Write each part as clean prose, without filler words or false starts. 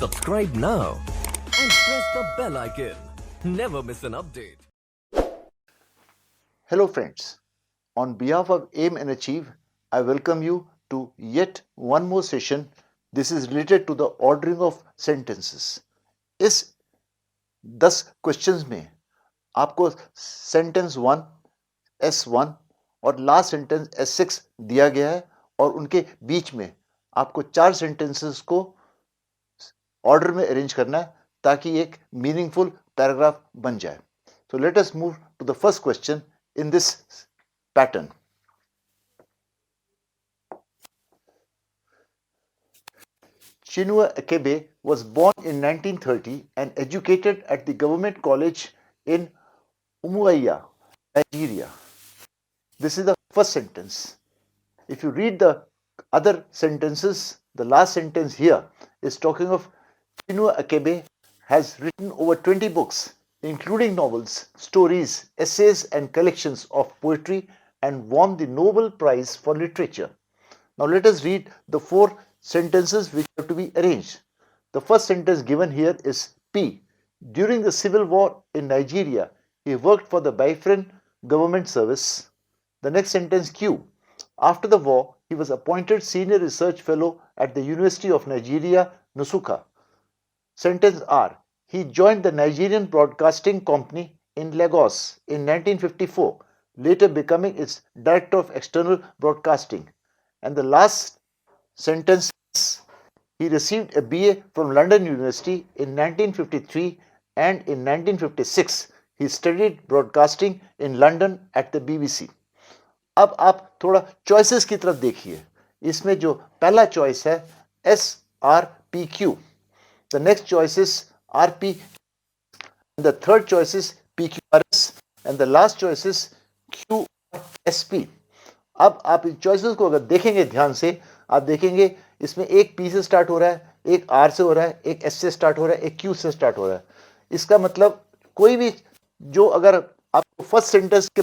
Subscribe now and press the bell icon. Never miss an update. Hello friends, on behalf of Aim and Achieve, I welcome you to yet one more session. This is related to the ordering of sentences. इस 10 questions में आपको sentence 1, S1 और last sentence S6 दिया गया है और उनके बीच में आपको 4 सेंटेंसेस को ऑर्डर में अरेंज करना है ताकि एक मीनिंगफुल पैराग्राफ बन जाए. So let us move to the first question in this pattern. Chinua Achebe was born in 1930 and educated at the government college in Umuahia, Nigeria. This is the first sentence. If you read the other sentences, the last sentence here is talking of Chinua Achebe has written over 20 books, including novels, stories, essays, and collections of poetry, and won the Nobel Prize for Literature. Now let us read the 4 sentences which have to be arranged. The first sentence given here is P. During the civil war in Nigeria, he worked for the Biafran government service. The next sentence Q. After the war, he was appointed senior research fellow at the University of Nigeria, Nsukka. Sentence R. He joined the Nigerian Broadcasting Company in Lagos in 1954, later becoming its Director of External Broadcasting. And the last sentence is, he received a BA from London University in 1953 and in 1956 he studied broadcasting in London at the BBC. अब आप थोड़ा choices की तरफ देखिए. इसमें जो पहला choice है SRPQ. The next choice is RP, and the third choice is PQRS, and the last choice is QSP. अब आप इन चॉइसेस को अगर देखेंगे ध्यान से, आप देखेंगे इसमें एक P से स्टार्ट हो रहा है, एक R से हो रहा है, एक S से स्टार्ट हो रहा है, एक Q से स्टार्ट हो रहा है. इसका मतलब कोई भी जो अगर आपको फर्स्ट सेंटेंस के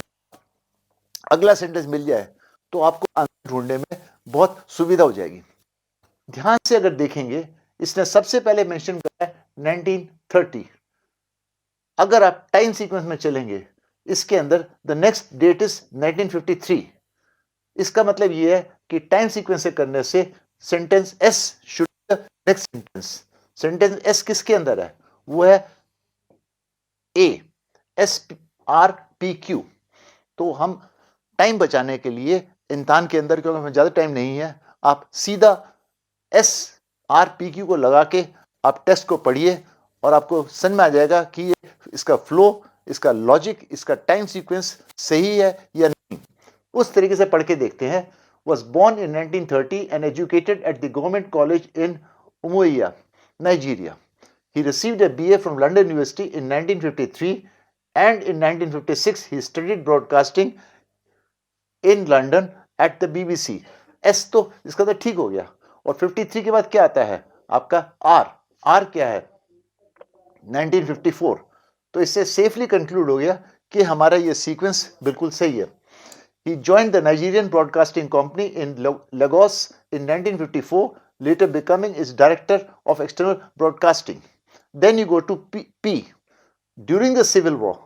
अगला सेंटेंस मिल जाए तो आपको आंसर ढूंढने में बहुत सुविधा हो जाएगी. ध्यान से अगर देखेंगे, इसने सबसे पहले मेंशन करा है 1930. अगर आप टाइम सीक्वेंस में चलेंगे, इसके अंदर द नेक्स्ट डेट इज 1953. इसका मतलब यह है कि टाइम सीक्वेंस से करने से sentence S should be the next sentence. Sentence S किसके अंदर है? वो है A, SRPQ. तो हम टाइम बचाने के लिए इंसान के अंदर, क्योंकि हमें ज्यादा टाइम नहीं है, आप सीधा SRPQ को लगा के आप टेक्स्ट को पढ़िए और आपको समझ में आ जाएगा कि ये इसका फ्लो, इसका लॉजिक, इसका टाइम सीक्वेंस सही है या नहीं. उस तरीके से पढ़ के देखते हैं. Was born in 1930 and educated at the government college in Umuahia, Nigeria. He received a BA from London University in 1953 and in 1956 he studied broadcasting in London at the BBC. S तो इसका तो ठीक हो गया. और 53 के बाद क्या आता है आपका R. R क्या है? 1954. तो इससे सेफली कंक्लूड हो गया कि हमारा ये सीक्वेंस बिल्कुल सही है. He joined the Nigerian Broadcasting Company in Lagos in 1954, later becoming its Director of External Broadcasting. Then you go to P. During the civil war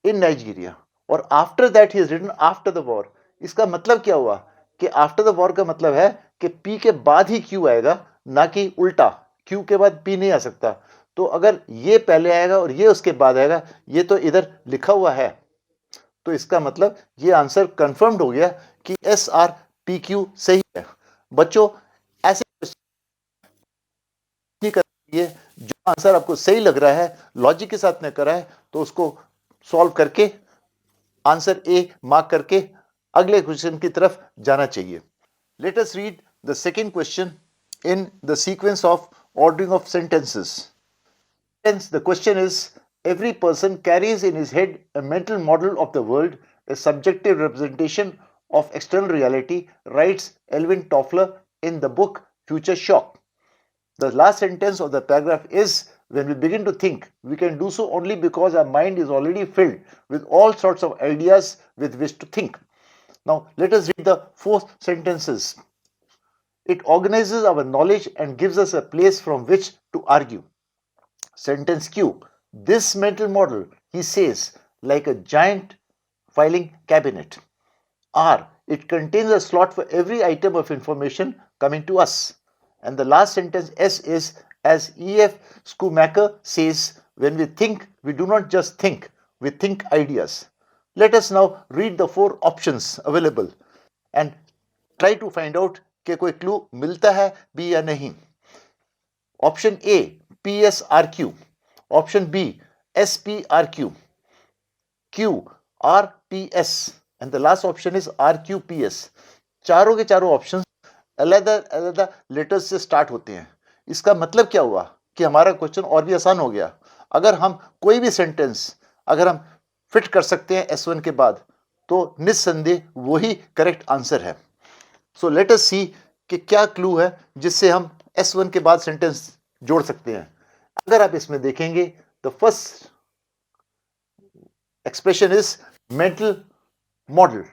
in Nigeria, और after that he has written after the war. इसका मतलब क्या हुआ कि after the war का मतलब है कि P के बाद ही Q आएगा, ना कि उल्टा. Q के बाद P नहीं आ सकता. तो अगर ये पहले आएगा और ये उसके बाद आएगा, ये तो इधर लिखा हुआ है, तो इसका मतलब ये आंसर कंफर्म्ड हो गया कि SRPQ सही है. बच्चों, ऐसे नहीं करिए. जो आंसर आपको सही लग रहा है, लॉजिक के साथ में करा है, तो उसको सॉल्व करके आंसर A मार्क करके अगले क्वेश्चन की तरफ जाना चाहिए. Let us read the second question in the sequence of ordering of sentences. The question is, every person carries in his head a mental model of the world, a subjective representation of external reality, writes Elvin Toffler in the book Future Shock. The last sentence of the paragraph is, when we begin to think, we can do so only because our mind is already filled with all sorts of ideas with which to think. Now, let us read the 4 sentences. It organizes our knowledge and gives us a place from which to argue. Sentence Q. This mental model, he says, like a giant filing cabinet. R. It contains a slot for every item of information coming to us. And the last sentence S is, as E.F. Schumacher says, when we think, we do not just think, we think ideas. Let us now read the 4 options available and try to find out कि कोई clue मिलता है भी या नहीं. Option A, PSRQ. Option B, SPRQ. Q, RPS. And the last option is RQPS. चारों के चारों ऑप्शन अलग अलग लेटर्स से स्टार्ट होते हैं. इसका मतलब क्या हुआ कि हमारा क्वेश्चन और भी आसान हो गया. अगर हम कोई भी सेंटेंस अगर हम फिट कर सकते हैं S1 के बाद तो निस्संदेह वही करेक्ट आंसर है. सो लेट अस सी कि क्या क्लू है जिससे हम S1 के बाद सेंटेंस जोड़ सकते हैं. अगर आप इसमें देखेंगे the first expression is mental model.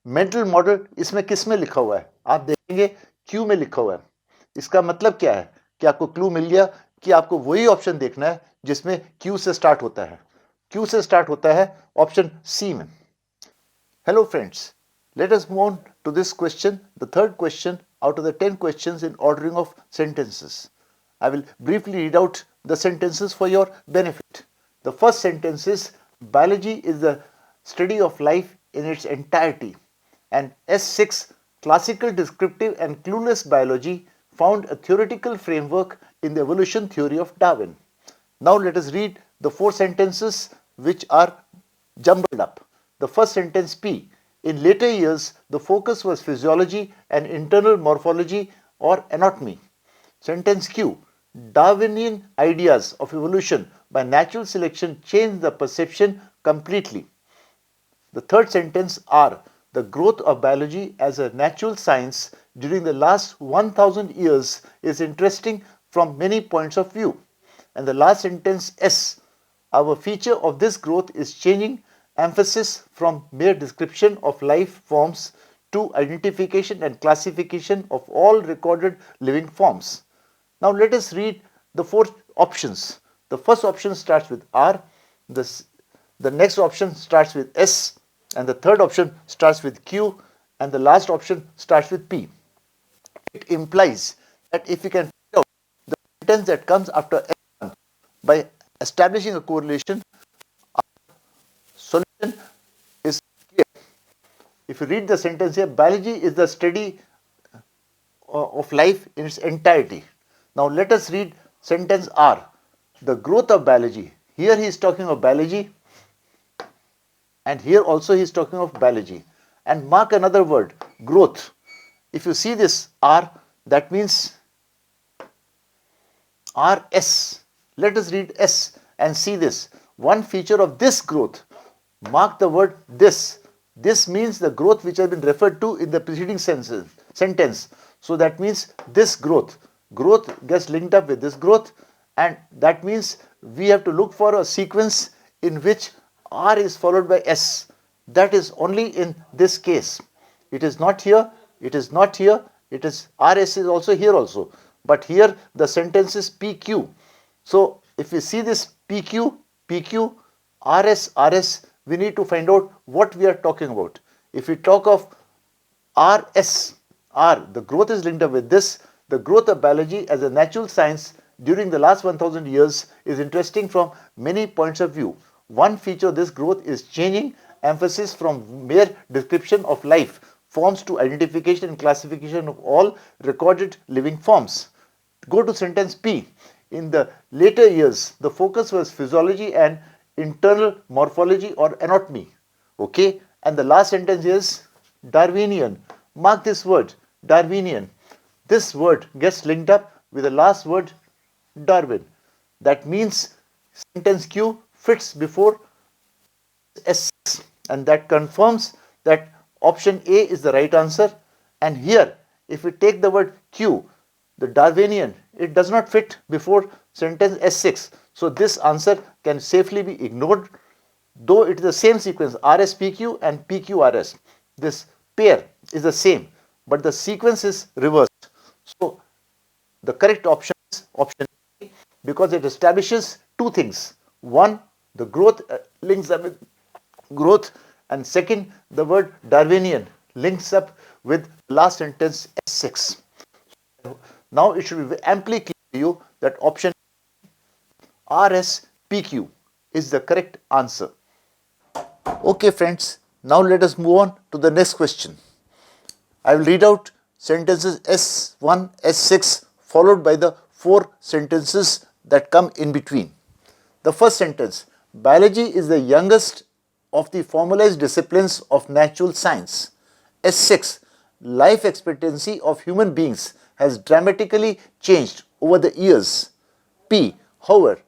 Mental model इसमें किस में लिखा हुआ है? आप देखेंगे क्यू में लिखा हुआ है. इसका मतलब क्या है कि आपको क्लू मिल गया कि आपको वही ऑप्शन देखना है जिसमें क्यू से स्टार्ट होता है. क्यू से स्टार्ट होता है ऑप्शन सी में. Hello friends, let us move on to this question, the third question out of the 10 questions in ordering of sentences. I will briefly read out the sentences for your benefit. The first sentence is, biology is the study of life in its entirety. And S6, classical descriptive and clueless biology found a theoretical framework in the evolution theory of Darwin. Now let us read the 4 sentences which are jumbled up. The first sentence P. In later years, the focus was physiology and internal morphology or anatomy. Sentence Q. Darwinian ideas of evolution by natural selection changed the perception completely. The third sentence R. The growth of biology as a natural science during the last 1000 years is interesting from many points of view. And the last sentence S. Our feature of this growth is changing emphasis from mere description of life forms to identification and classification of all recorded living forms. Now let us read the 4 options. The first option starts with R, the next option starts with S, and the third option starts with Q, and the last option starts with P. It implies that if we can find out the sentence that comes after S1 by establishing a correlation, solution is clear. If you read the sentence here, biology is the study of life in its entirety. Now let us read sentence R. The growth of biology. Here he is talking of biology, and here also he is talking of biology. And mark another word, growth. If you see this R, that means RS. Let us read S and see this. One feature of this growth. Mark the word this. This means the growth which has been referred to in the preceding sentence. So that means this growth. Growth gets linked up with this growth, and that means we have to look for a sequence in which R is followed by S. That is only in this case. It is not here, it is not here, it is RS is also here also. But here the sentence is PQ. So if we see this PQ, PQ, RS, RS, we need to find out what we are talking about. If we talk of RS, R, the growth is linked up with this. The growth of biology as a natural science during the last 1000 years is interesting from many points of view. One feature of this growth is changing emphasis from mere description of life forms to identification and classification of all recorded living forms. Go to sentence P. In the later years, the focus was physiology and internal morphology or anatomy. Okay, and the last sentence is Darwinian. Mark this word, Darwinian. This word gets linked up with the last word Darwin. That means sentence Q fits before S6, and that confirms that option A is the right answer. And here, if we take the word Q, the Darwinian, it does not fit before sentence S6. So this answer can safely be ignored, though it is the same sequence, RSPQ and PQRS. This pair is the same, but the sequence is reversed. The correct option is option A, because it establishes two things. One, the growth links up with growth, and second, the word Darwinian links up with last sentence S6. Now it should be amply clear to you that option RSPQ is the correct answer. Okay friends, now let us move on to the next question. I will read out sentences S1, S6 followed by the four sentences that come in between. The first sentence, biology is the youngest of the formalized disciplines of natural science. S6, life expectancy of human beings has dramatically changed over the years. P, however,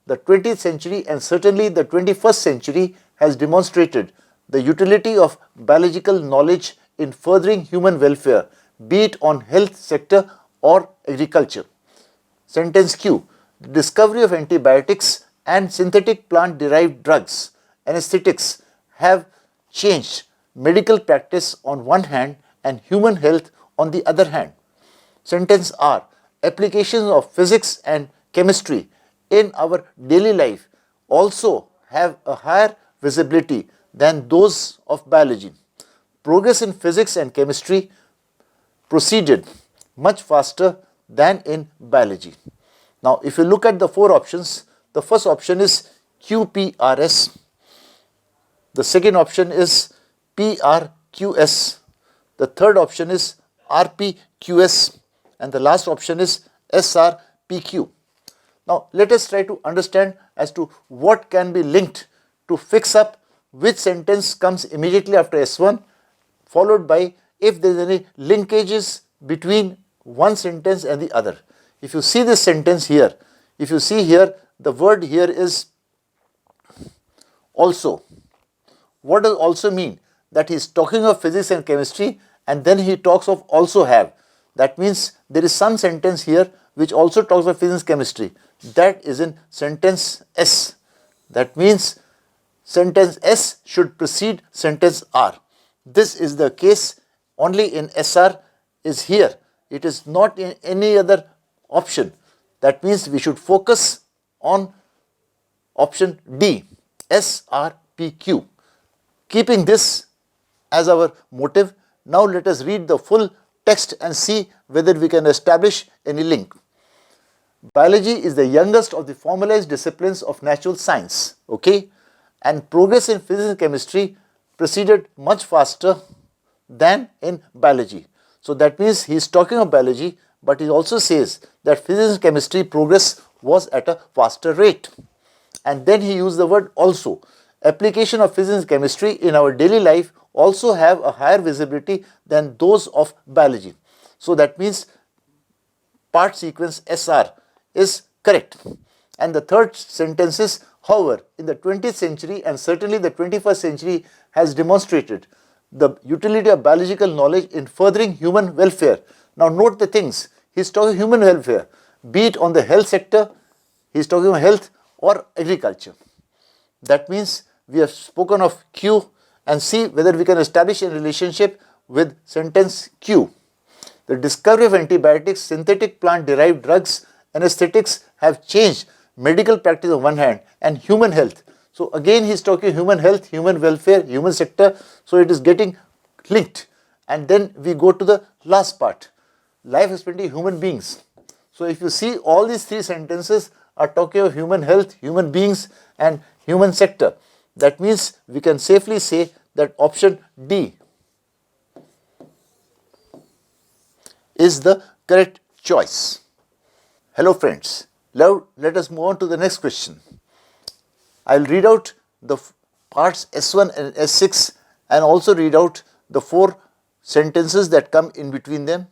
the 20th century and certainly the 21st century has demonstrated the utility of biological knowledge in furthering human welfare, be it on health sector or agriculture. Sentence Q, the discovery of antibiotics and synthetic plant-derived drugs, anesthetics have changed medical practice on one hand and human health on the other hand. Sentence R, applications of physics and chemistry in our daily life also have a higher visibility than those of biology. Progress in physics and chemistry proceeded much faster than in biology. Now, if you look at the four options, the first option is QPRS, the second option is PRQS, the third option is RPQS, and the last option is SRPQ. Now, let us try to understand as to what can be linked to fix up which sentence comes immediately after S1, followed by if there is any linkages between one sentence and the other. If you see this sentence here, if you see here, the word here is also. What does also mean? That he is talking of physics and chemistry and then he talks of also have. That means there is some sentence here which also talks of physics and chemistry. That is in sentence S. That means sentence S should precede sentence R. This is the case only in SR is here. It is not in any other option. That means we should focus on option D, SRPQ. Keeping this as our motive, now let us read the full text and see whether we can establish any link. Biology is the youngest of the formalized disciplines of natural science, okay? And progress in physics and chemistry proceeded much faster than in biology. So that means he is talking of biology, but he also says that physics and chemistry progress was at a faster rate. And then he used the word also. Application of physics and chemistry in our daily life also have a higher visibility than those of biology. So that means part sequence SR is correct. And the third sentence is, however, in the 20th century and certainly the 21st century has demonstrated the utility of biological knowledge in furthering human welfare. Now note the things, he is talking human welfare, be it on the health sector, he is talking about health or agriculture. That means we have spoken of Q and see whether we can establish a relationship with sentence Q. The discovery of antibiotics, synthetic plant-derived drugs, anesthetics have changed medical practice on one hand and human health. So again he is talking human health, human welfare, human sector. So it is getting linked. And then we go to the last part, life expectancy of human beings. So if you see, all these three sentences are talking of human health, human beings and human sector. That means we can safely say that option D is the correct choice. Hello friends, now let us move on to the next question. I will read out the parts S1 and S6 and also read out the four sentences that come in between them,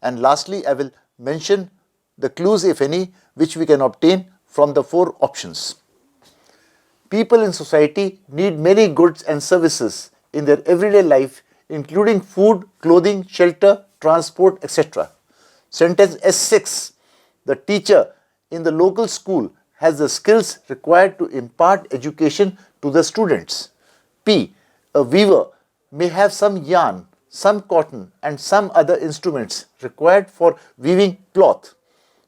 and lastly I will mention the clues, if any, which we can obtain from the four options. People in society need many goods and services in their everyday life, including food, clothing, shelter, transport, etc. Sentence S6. The teacher in the local school has the skills required to impart education to the students. P. A weaver may have some yarn, some cotton and some other instruments required for weaving cloth.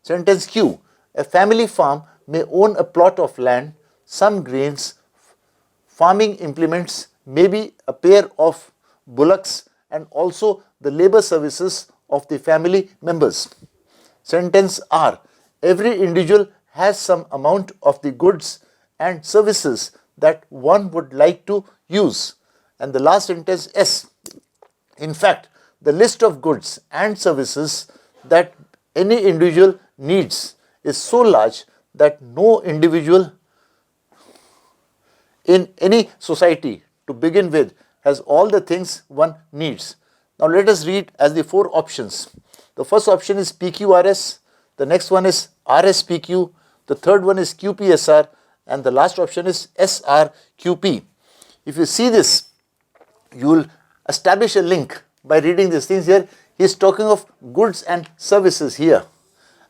Sentence Q. A family farm may own a plot of land, some grains, farming implements, maybe a pair of bullocks, and also the labor services of the family members. Sentence R. Every individual has some amount of the goods and services that one would like to use. And the last sentence S. In fact, the list of goods and services that any individual needs is so large that no individual in any society to begin with has all the things one needs. Now let us read as the four options. The first option is PQRS, the next one is RSPQ, the third one is QPSR, and the last option is SRQP. If you see this, you will establish a link by reading these things here. He is talking of goods and services here.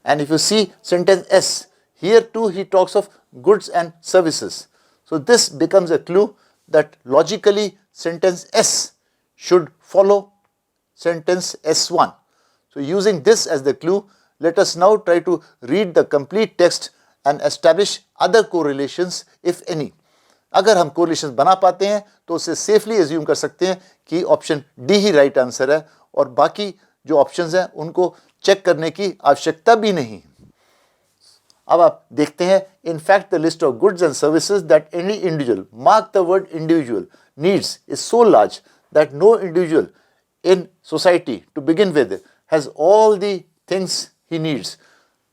And if you see sentence S, here too he talks of goods and services. So this becomes a clue that logically sentence S should follow sentence S1. So using this as the clue, let us now try to read the complete text and establish other correlations if any. अगर हम correlations बना पाते हैं तो उसे safely assume कर सकते हैं कि option D ही right answer है और बाकी जो options हैं उनको check करने की आवश्यकता भी नहीं. अब आप देखते हैं, in fact the list of goods and services that any individual, mark the word individual, needs is so large that no individual in society to begin with has all the things he needs.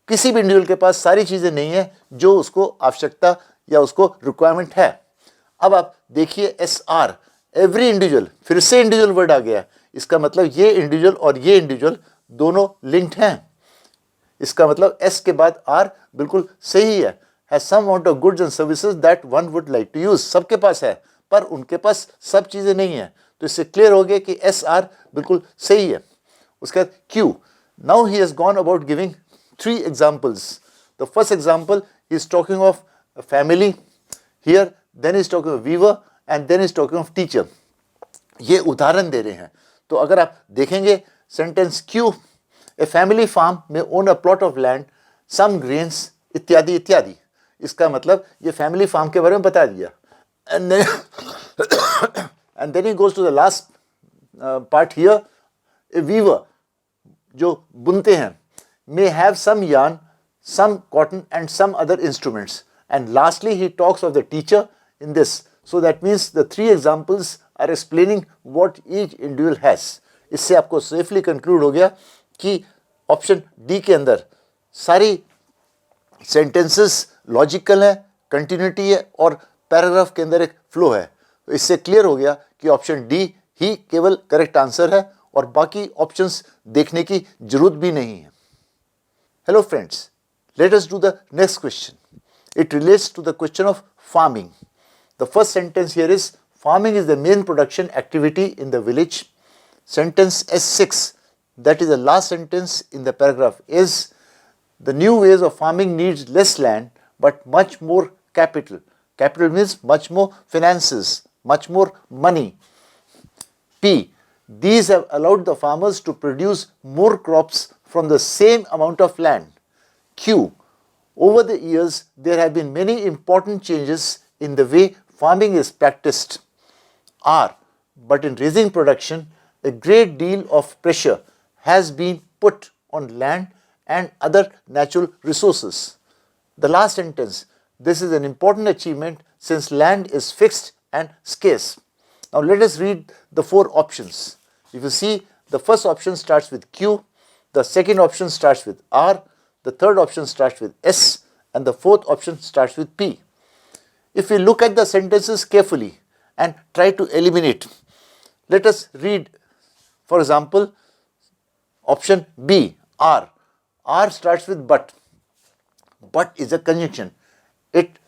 किसी भी individual के पास सारी चीज़ें नहीं है जो उसको आवश्यकता या उसको रिक्वायरमेंट है. अब आप देखिए SR, एवरी इंडिविजुअल, फिर से इंडिविजुअल वर्ड आ गया. इसका मतलब ये इंडिविजुअल और ये इंडिविजुअल दोनों लिंक्ड हैं. इसका मतलब S के बाद R बिल्कुल सही है. Has some amount of goods and services that one would like to use. सबके पास है पर उनके पास सब चीज़ें नहीं है. तो इससे क्लियर हो गया कि SR बिल्कुल सही है. उसके बाद Q. Now he has gone about giving three examples. The first example he is talking of a family here, then he is talking of weaver and then he is talking of teacher. ये उदाहरण दे रहे हैं. तो अगर आप देखेंगे sentence Q, a family farm may own a plot of land, some grains इत्यादि इत्यादि. इसका मतलब ये family farm के बारे में बता दिया. And then he goes to the last part here. A weaver जो बुनते हैं may have some yarn, some cotton and some other instruments. And lastly he talks of the teacher in this. So that means the three examples are explaining what each individual has. इससे आपको safely conclude हो गया कि option D के अंदर सारी sentences logical है, continuity है और paragraph के अंदर एक flow है. तो इससे clear हो गया कि option D ही केवल correct answer है और बाकी options देखने की जरूरत भी नहीं है. Hello friends, let us do the next question. It relates to the question of farming. The first sentence here is, farming is the main production activity in the village. Sentence S6, that is the last sentence in the paragraph, is, the new ways of farming needs less land but much more capital. Capital means much more finances, much more money. P, these have allowed the farmers to produce more crops from the same amount of land. Q, over the years there have been many important changes in the way farming is practiced. R, but in raising production a great deal of pressure has been put on land and other natural resources. The last sentence, this is an important achievement since land is fixed and scarce. Now let us read the four options. If you see, the first option starts with Q, the second option starts with R, the third option starts with S, and the fourth option starts with P. If we look at the sentences carefully and try to eliminate, let us read, for example, option B, R. R starts with but. But is a conjunction. It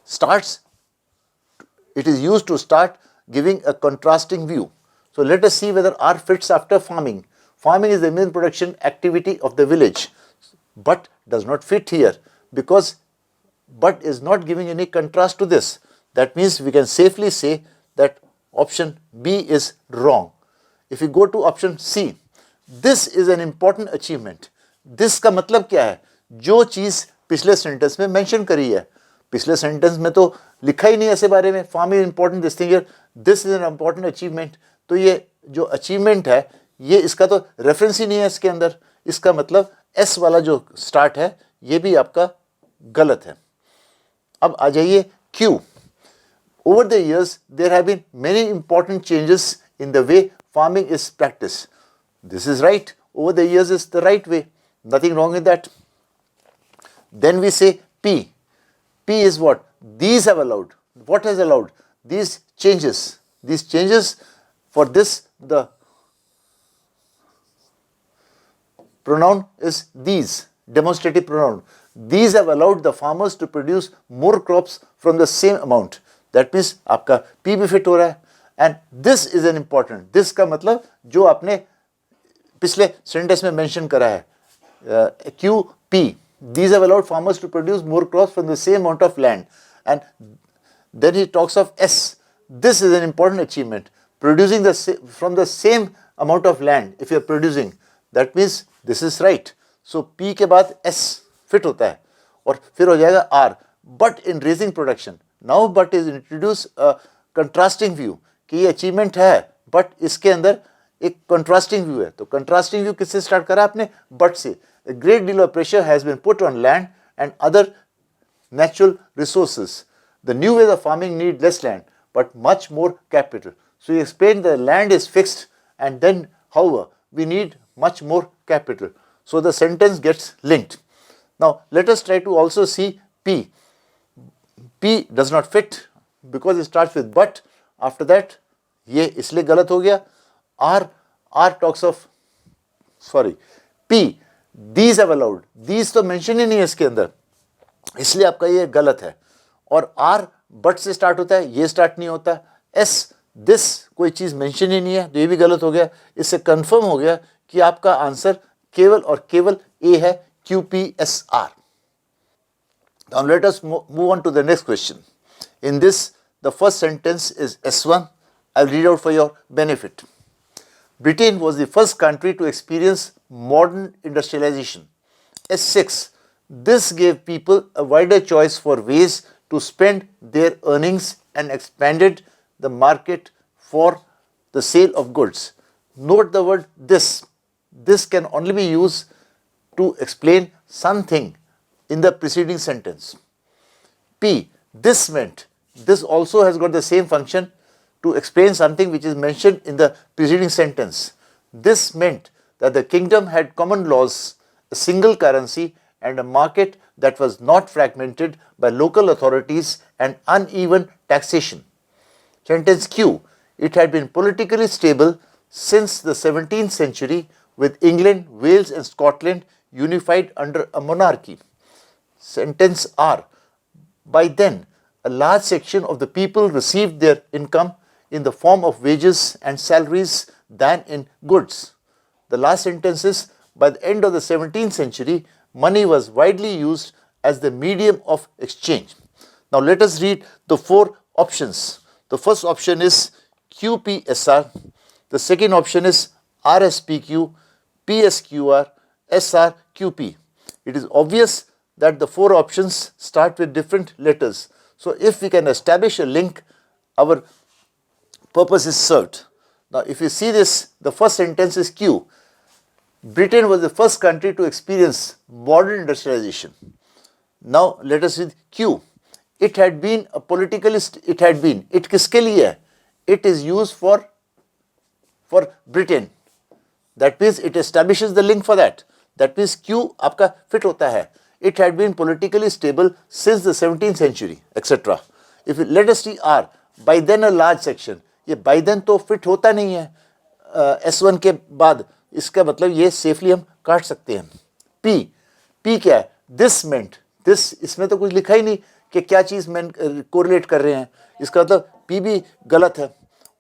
is used to start giving a contrasting view. So let us see whether R fits after farming. Farming is the main production activity of the village. But does not fit here because but is not giving any contrast to this. That means we can safely say that option B is wrong. If we go to option C, this is an important achievement. This का मतलब क्या है? जो चीज़ पिछले sentence में mention करी है। पिछले सेंटेंस में तो लिखा ही नहीं ऐसे बारे में, farming important this thing, this is an important achievement. तो ये जो अचीवमेंट है ये इसका तो रेफरेंस ही नहीं है इसके अंदर। इसका मतलब एस वाला जो स्टार्ट है ये भी आपका गलत है। अब आ जाइए Q. Over the years, there have been many important changes in the way farming is practiced. This is right. Over the years is the right way. Nothing wrong with that. Then we say P. P is what? These have allowed. What has allowed? These changes. These changes, for this the pronoun is these, demonstrative pronoun. These have allowed the farmers to produce more crops from the same amount. That means आपका P भी fit हो रहा है। And this is an important, this का मतलब जो आपने पिछले सेंटेंस में मेंशन करा है, Q P, these have allowed farmers to produce more crops from the same amount of land. And then he talks of S. This is an important achievement, producing from the same amount of land. If you are producing, that means this is right. So P के बाद S fit होता है और फिर हो जाएगा R. But in raising production, now but is introduce a contrasting view कि ये achievement है but इसके अंदर एक contrasting view है। तो contrasting view किससे start करा आपने? But से। A great deal of pressure has been put on land and other natural resources. The new ways of farming need less land but much more capital. So he explained the land is fixed and then however we need much more capital. So the sentence gets linked. Now let us try to also see P. P does not fit because it starts with but. After that ये इसलिए गलत हो गया। R talks of, sorry, P, these have allowed, these तो mention ही नहीं है इसके अंदर, इसलिए आपका ये गलत है। और R but से स्टार्ट होता है, ये स्टार्ट नहीं होता। S, this कोई चीज़ मेंशन ही नहीं है, तो ये भी गलत हो गया। इससे कंफर्म हो गया कि आपका आंसर केवल और केवल A है, QPSR. Now let us move on to the next question. In this, the first sentence is S1. I'll read out for your benefit. Britain was the first country to experience modern industrialization. S6. This gave people a wider choice for ways to spend their earnings and expanded the market for the sale of goods. Note the word this. This can only be used to explain something in the preceding sentence. P. This meant. This also has got the same function to explain something which is mentioned in the preceding sentence. This meant that the kingdom had common laws, a single currency, and a market that was not fragmented by local authorities and uneven taxation. Sentence Q. It had been politically stable since the 17th century, with England, Wales, and Scotland unified under a monarchy. Sentence R. By then, a large section of the people received their income in the form of wages and salaries than in goods. The last sentence is, by the end of the 17th century, money was widely used as the medium of exchange. Now let us read the four options. The first option is QPSR. The second option is RSPQ, PSQR, SRQP. It is obvious that the four options start with different letters. So if we can establish a link, our purpose is served. Now if you see this, the first sentence is Q. Britain was the first country to experience modern industrialization. Now let us read Q. It had been a politicalist, it had been. It किसके लिए है? It is used for Britain. That means it establishes the link for that. That means Q आपका fit होता है. It had been politically stable since the 17th century, etc. If you, let us see R. By then a large section. ये by then तो fit होता नहीं है S1 के बाद. इसका मतलब ये सेफली हम काट सकते हैं. P क्या है? This meant. This इसमें तो कुछ लिखा ही नहीं कि क्या चीज़ कोरिलेट कर रहे हैं. इसका मतलब P भी गलत है.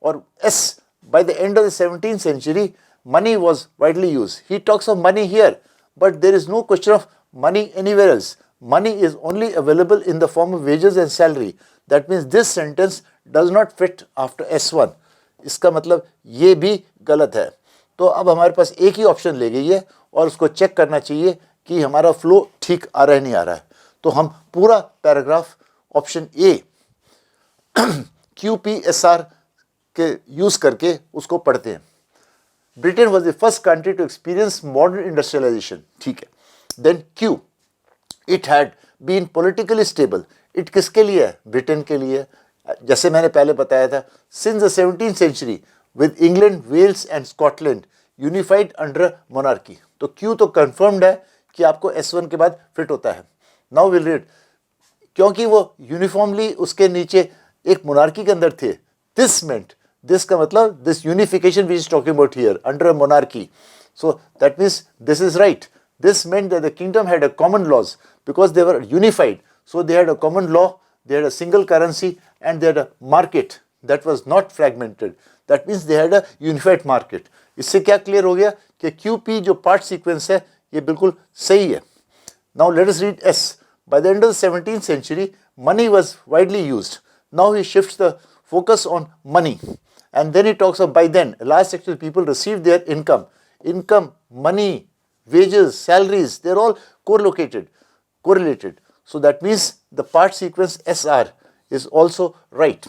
और S, by the end of the 17th century, money was widely used. He talks of money here, but there is no question of money anywhere else. Money is only available in the form of wages and salary. That means this sentence does not fit after S1. इसका मतलब ये भी गलत है. तो अब हमारे पास एक ही ऑप्शन ले गई है और उसको चेक करना चाहिए कि हमारा फ्लो ठीक आ रहा है नहीं आ रहा है, तो हम पूरा पैराग्राफ ऑप्शन ए QPSR के यूज करके उसको पढ़ते हैं। Britain was the first country to experience modern industrialisation, ठीक है। Then Q, it had been politically stable. It किसके लिए है? ब्रिटेन के लिए। जैसे मैंने पहले बताया था, since the 17th century with England, Wales and Scotland unified under monarchy. तो Q तो कंफर्म्ड है कि आपको S1 के बाद फिट होता है। नाउ विल रीड, क्योंकि वो यूनिफॉर्मली उसके नीचे एक मोनार्की के अंदर थे, दिस मेंट, दिस का मतलब this unification which is talking about here under a monarchy, so that means this is right. This meant that the kingdom had a common laws because they were unified. So they had a common law, they had a single currency, and they had a market that was not fragmented. That means they had a unified market. इससे क्या clear हो गया कि QP जो part sequence है ये बिल्कुल सही है। Now let us read S. By the end of the 17th century, money was widely used. Now he shifts the focus on money. And then he talks of by then, a large section of people received their income. Income, money, wages, salaries, they're all correlated. So that means the part sequence SR is also right.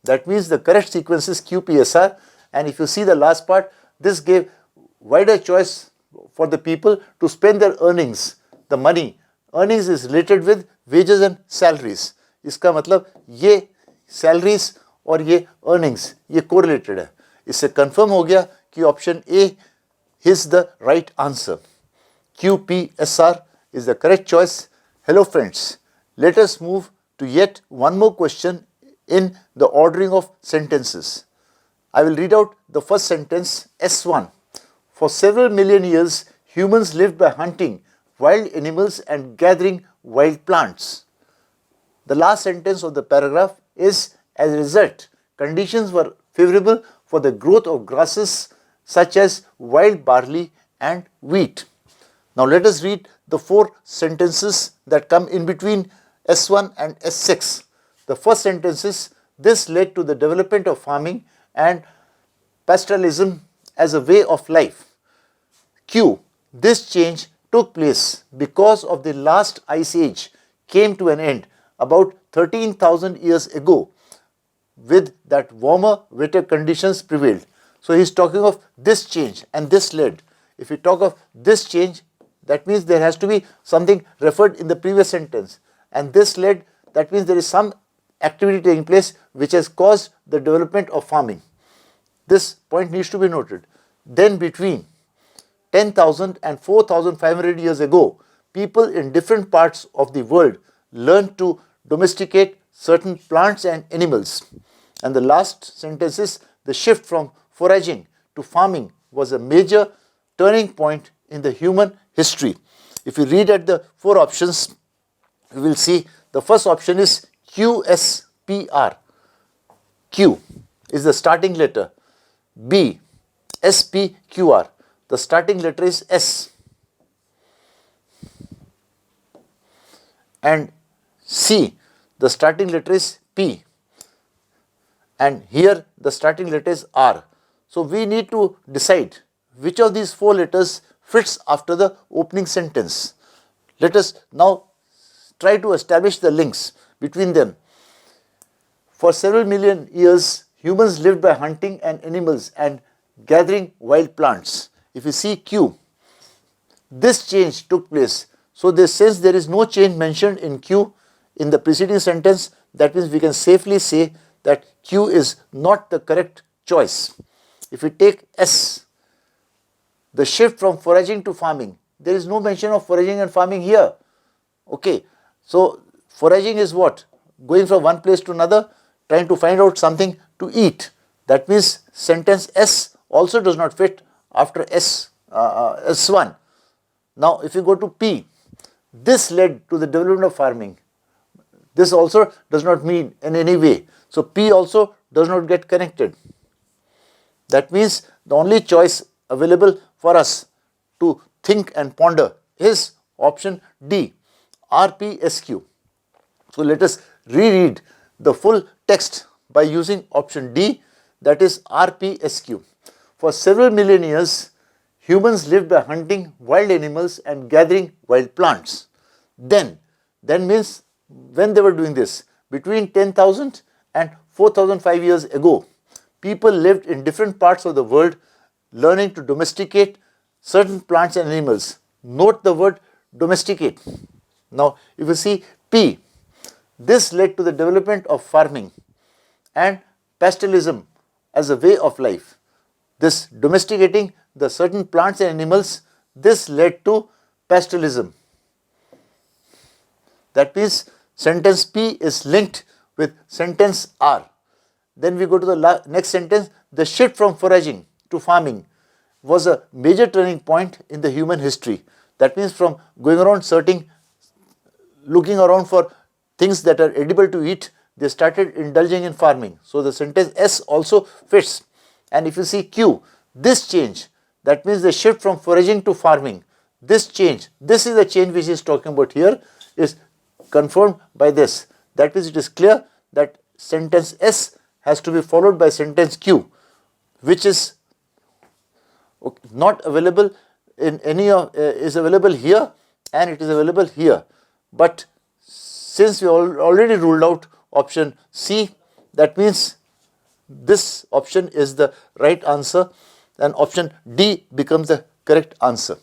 That means the correct sequence is QPSR. And if you see the last part, this gave wider choice for the people to spend their earnings, the money. Earnings is related with wages and salaries. इसका मतलब ये salaries और ये earnings ये correlated है। इससे confirm हो गया कि option A is the right answer. QPSR is the correct choice. Hello friends, let us move to yet one more question in the ordering of sentences. I will read out the first sentence, S1. For several million years, humans lived by hunting wild animals and gathering wild plants. The last sentence of the paragraph is, as a result, conditions were favorable for the growth of grasses such as wild barley and wheat. Now let us read the four sentences that come in between S1 and S6. The first sentence is, this led to the development of farming and pastoralism as a way of life. Q, this change took place because of the last ice age came to an end about 13,000 years ago. With that warmer, wetter conditions prevailed. So he is talking of this change and this led. If we talk of this change, that means there has to be something referred in the previous sentence, and this led, that means there is some activity taking place which has caused the development of farming. This point needs to be noted. Then between 10,000 and 4,500 years ago, people in different parts of the world learned to domesticate certain plants and animals. And the last sentence is, the shift from foraging to farming was a major turning point in the human history. If you read at the four options, you will see the first option is QSPR. Q is the starting letter. B, SPQR. The starting letter is S. And C, the starting letter is P. And here the starting letter is R. So we need to decide which of these four letters fits after the opening sentence. Let us now try to establish the links between them. For several million years, humans lived by hunting and animals and gathering wild plants. If you see Q, this change took place. So since there is no change mentioned in Q in the preceding sentence, that means we can safely say that Q is not the correct choice. If we take S, the shift from foraging to farming, there is no mention of foraging and farming here. Okay, so foraging is what? Going from one place to another, trying to find out something to eat. That means sentence S also does not fit after S1. Now if you go to P, this led to the development of farming. This also does not mean in any way. So P also does not get connected. That means the only choice available for us to think and ponder is option D, RPSQ. So let us reread the full text by using option D, that is RPSQ. For several million years, Humans lived by hunting wild animals and gathering wild plants. Then means when they were doing this, between 10,000 and 4,005 years ago, people lived in different parts of the world learning to domesticate certain plants and animals. Note the word domesticate. Now, if you see P, this led to the development of farming and pastoralism as a way of life. This domesticating the certain plants and animals, this led to pastoralism. That means sentence P is linked with sentence R. Then we go to the next sentence. The shift from foraging to farming was a major turning point in the human history. That means from going around searching, looking around for things that are edible to eat, they started indulging in farming. So the sentence S also fits. And if you see Q, this change, that means the shift from foraging to farming, this change, this is the change which he is talking about here, is confirmed by this. That means it is clear that sentence S has to be followed by sentence Q, which is not available in any of, is available here and it is available here. But since we already ruled out option C, that means this option is the right answer and option D becomes the correct answer.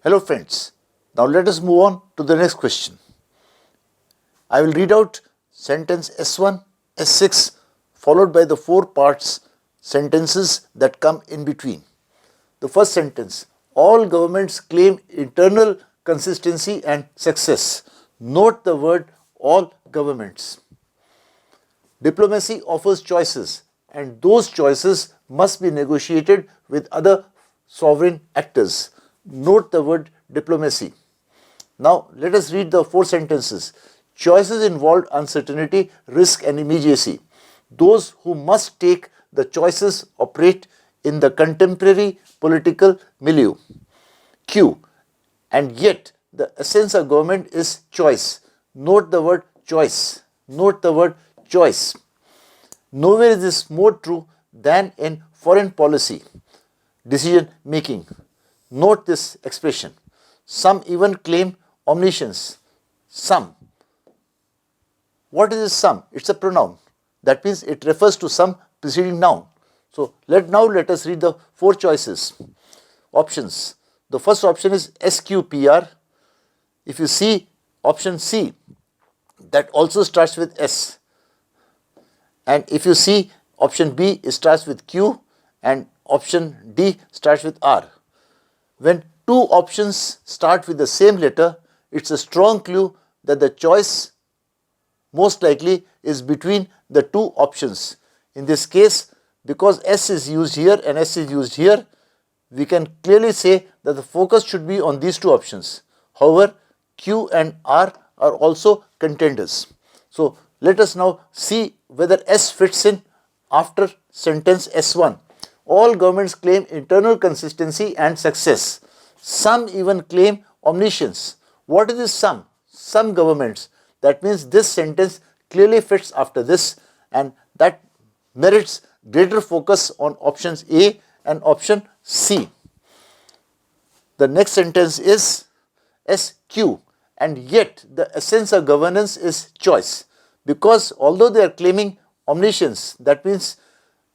Hello friends, now let us move on to the next question. I will read out sentence S1, S6 followed by the 4 parts sentences that come in between. The first sentence, all governments claim internal consistency and success. Note the word all governments. Diplomacy offers choices and those choices must be negotiated with other sovereign actors. Note the word diplomacy. Now let us read the 4 sentences. Choices involve uncertainty, risk and immediacy. Those who must take the choices operate in the contemporary political milieu. Q. And yet the essence of government is choice. Note the word choice. Note the word choice. Nowhere is this more true than in foreign policy decision making. Note this expression. Some even claim omniscience. Some. What is this some? It's a pronoun. That means it refers to some preceding noun. So now let us read the 4 choices. Options. The first option is SQPR. If you see option C, that also starts with S. And if you see option B, it starts with Q and option D starts with R. When 2 options start with the same letter, it's a strong clue that the choice most likely is between the 2 options. In this case, because S is used here and S is used here, we can clearly say that the focus should be on these 2 options. However, Q and R are also contenders. So let us now see whether S fits in after sentence S1. All governments claim internal consistency and success. Some even claim omniscience. What is this some? Some governments. That means this sentence clearly fits after this and that merits greater focus on options A and option C. The next sentence is SQ, and yet the essence of governance is choice, because although they are claiming omniscience, that means,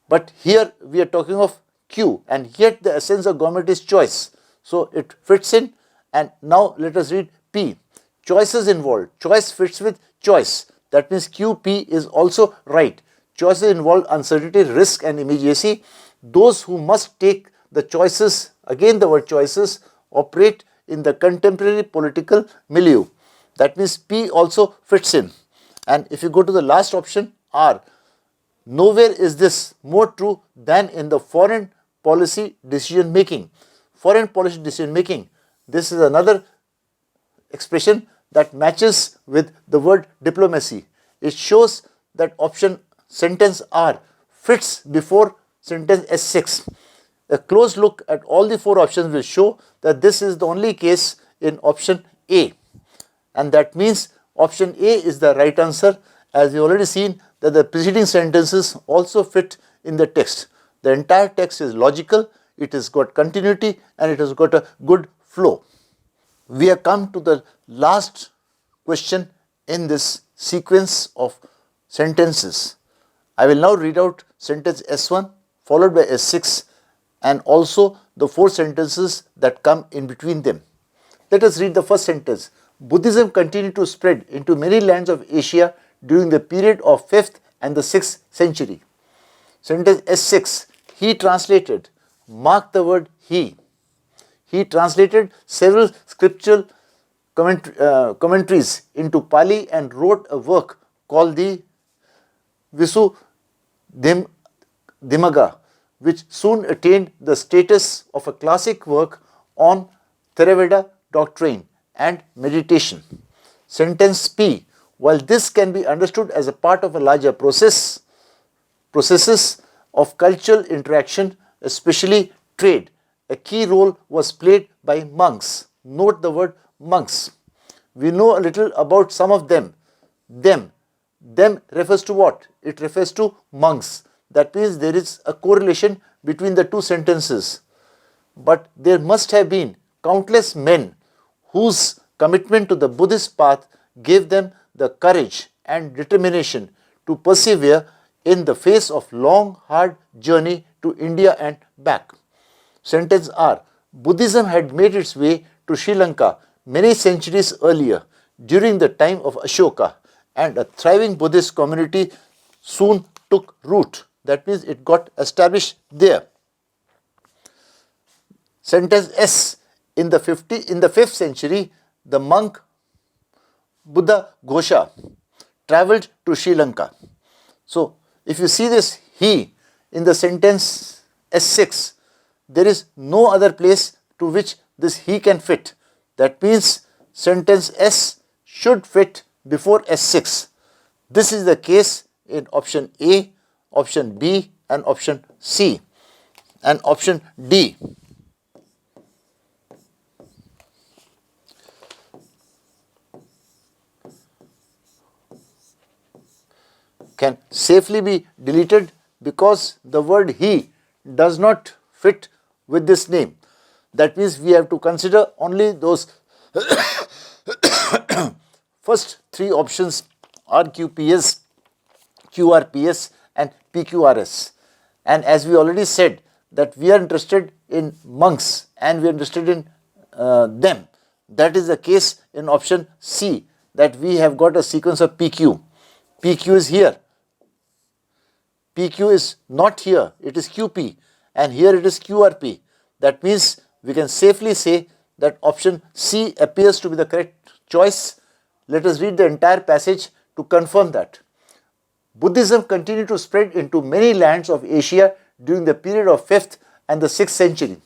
but here we are talking of Q, and yet the essence of government is choice. So it fits in. And now let us read P. Choices involved. Choice fits with choice. That means QP is also right. Choices involve uncertainty, risk and immediacy. Those who must take the choices, again the word choices, operate in the contemporary political milieu. That means P also fits in. And if you go to the last option, R, nowhere is this more true than in the foreign policy decision making. Foreign policy decision making, this is another expression that matches with the word diplomacy. It shows that option sentence R fits before sentence S6. A close look at all the 4 options will show that this is the only case in option A, and that means option A is the right answer, as we already seen that the preceding sentences also fit in the text. The entire text is logical, it has got continuity and it has got a good flow. We have come to the last question in this sequence of sentences. I will now read out sentence S1 followed by S6 and also the 4 sentences that come in between them. Let us read the first sentence. Buddhism continued to spread into many lands of Asia during the period of 5th and the 6th century. Sentence S6. He translated. Mark the word he. He translated several scriptural commentaries into Pali and wrote a work called the Visuddhimagga, which soon attained the status of a classic work on Theravada doctrine and meditation. Sentence P. While this can be understood as a part of a larger processes of cultural interaction, especially trade, a key role was played by monks. Note the word monks. We know a little about some of them. Them refers to what? It refers to monks. That means there is a correlation between the two sentences. But there must have been countless men whose commitment to the Buddhist path gave them the courage and determination to persevere in the face of long, hard journey to India and back. Sentence R. Buddhism had made its way to Sri Lanka many centuries earlier during the time of Ashoka, and a thriving Buddhist community soon took root. That means it got established there. Sentence S. In the 5th century, the monk Buddha Ghosha travelled to Sri Lanka. So, if you see this he in the sentence S6, there is no other place to which this he can fit. That means sentence S should fit before S6. This is the case in option A, option B and option C and option D. Can safely be deleted because the word he does not fit with this name. That means we have to consider only those first 3 options RQPS, QRPS and PQRS. And as we already said that we are interested in monks and we are interested in them. That is the case in option C, that we have got a sequence of PQ. PQ is here. PQ is not here, it is QP and here it is QRP. That means we can safely say that option C appears to be the correct choice. Let us read the entire passage to confirm that. Buddhism continued to spread into many lands of Asia during the period of 5th and the 6th century.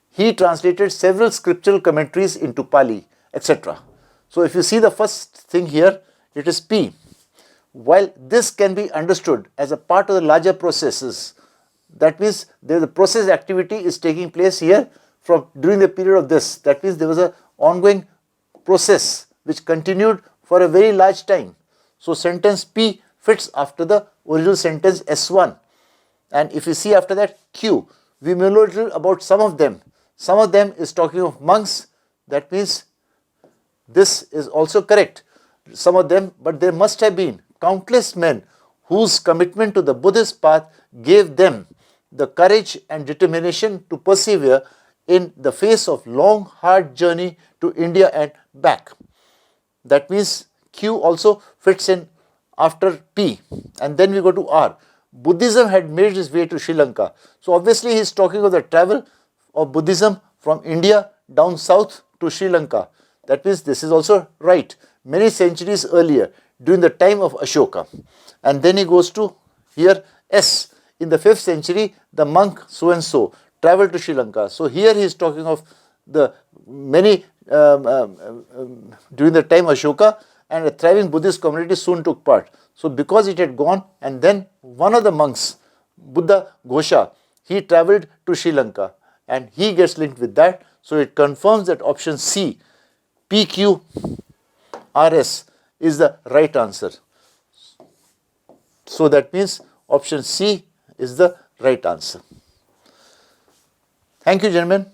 He translated several scriptural commentaries into Pali, etc. So if you see the first thing here, it is P. While this can be understood as a part of the larger processes, that means the process activity is taking place here from during the period of this. That means there was an ongoing process which continued for a very large time. So sentence P fits after the original sentence S1. And if you see after that Q, we may know a little about some of them. Some of them is talking of monks. That means this is also correct. Some of them, but there must have been countless men whose commitment to the Buddhist path gave them the courage and determination to persevere in the face of long, hard journey to India and back. That means Q also fits in after P. And then we go to R. Buddhism had made its way to Sri Lanka. So obviously he is talking of the travel of Buddhism from India down south to Sri Lanka. That means this is also right. Many centuries earlier, during the time of Ashoka. And then he goes to here S. In the 5th century, the monk so and so travelled to Sri Lanka. So here he is talking of the many during the time of Ashoka, and a thriving Buddhist community soon took part. So because it had gone, and then one of the monks, Buddha Ghosha, he travelled to Sri Lanka and he gets linked with that. So it confirms that option C, PQRS, is the right answer. So that means option C is the right answer. Thank you, gentlemen.